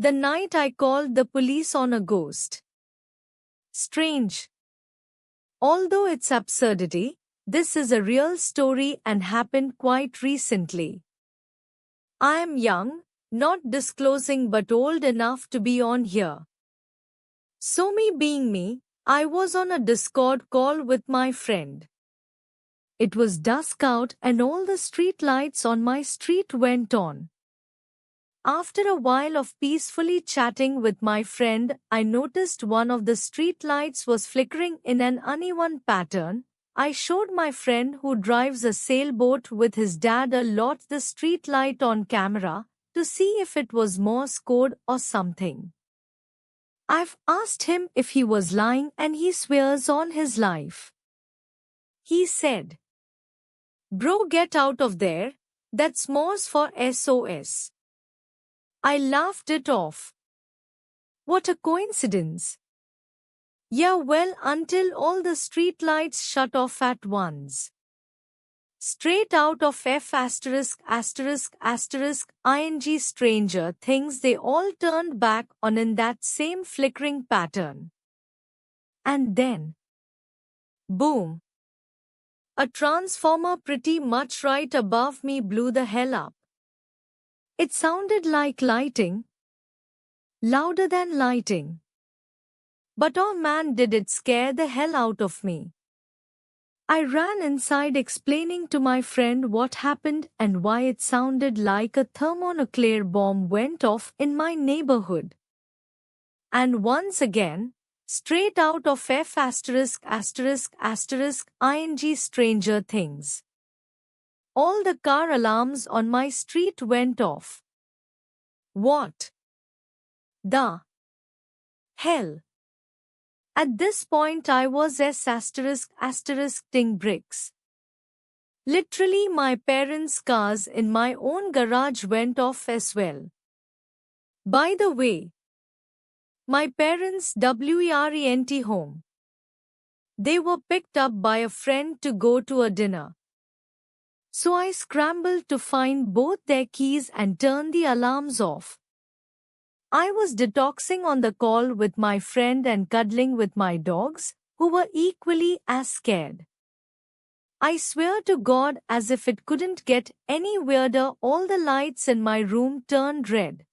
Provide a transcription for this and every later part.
The night I called the police on a ghost. Strange. Although it's absurdity, this is a real story and happened quite recently. I am young, not disclosing but old enough to be on here. So me being me, I was on a Discord call with my friend. It was dusk out and all the street lights on my street went on. After a while of peacefully chatting with my friend, I noticed one of the street lights was flickering in an uneven pattern. I showed my friend who drives a sailboat with his dad a lot the street light on camera to see if it was Morse code or something. I've asked him if he was lying and he swears on his life. He said, "Bro, get out of there, that's Morse for SOS. I laughed it off. What a coincidence. Yeah, well, until all the street lights shut off at once. Straight out of ****ing Stranger Things, they all turned back on in that same flickering pattern. And then, boom. A transformer pretty much right above me blew the hell up. It sounded like lighting. Louder than lighting. But oh man, did it scare the hell out of me. I ran inside explaining to my friend what happened and why it sounded like a thermonuclear bomb went off in my neighborhood. And once again, straight out of ****ing Stranger Things. All the car alarms on my street went off. What the hell? At this point I was ****ing bricks. Literally my parents' cars in my own garage went off as well. By the way, my parents weren't home. They were picked up by a friend to go to a dinner. So I scrambled to find both their keys and turn the alarms off. I was detoxing on the call with my friend and cuddling with my dogs, who were equally as scared. I swear to God, as if it couldn't get any weirder, all the lights in my room turned red.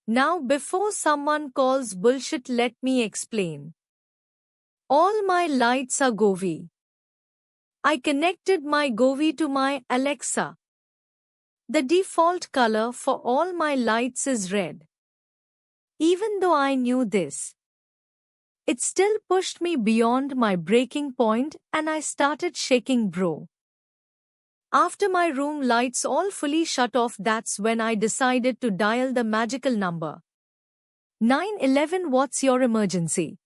Now before someone calls bullshit, let me explain. All my lights are Govee. I connected my Govee to my Alexa. The default color for all my lights is red. Even though I knew this, it still pushed me beyond my breaking point and I started shaking, bro. After my room lights all fully shut off, that's when I decided to dial the magical number. 911, what's your emergency?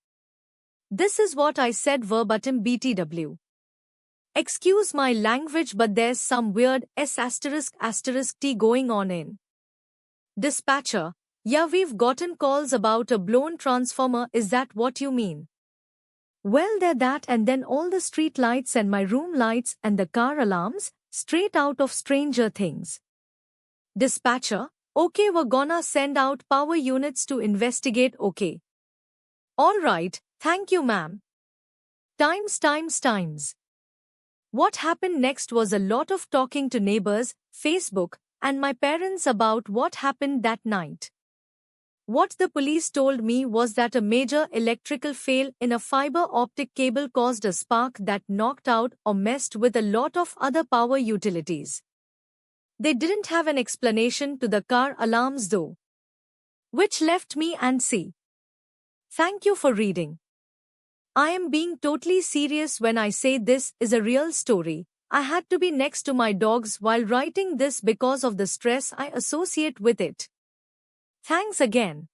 This is what I said verbatim, BTW. Excuse my language, but there's some weird ****T going on in. Dispatcher, yeah, we've gotten calls about a blown transformer, is that what you mean? Well, they're that, and then all the street lights and my room lights and the car alarms, straight out of Stranger Things. Dispatcher, okay, we're gonna send out power units to investigate, okay. Alright, thank you, ma'am. Times. What happened next was a lot of talking to neighbors, Facebook, and my parents about what happened that night. What the police told me was that a major electrical fail in a fiber optic cable caused a spark that knocked out or messed with a lot of other power utilities. They didn't have an explanation to the car alarms though. Which left me antsy. Thank you for reading. I am being totally serious when I say this is a real story. I had to be next to my dogs while writing this because of the stress I associate with it. Thanks again.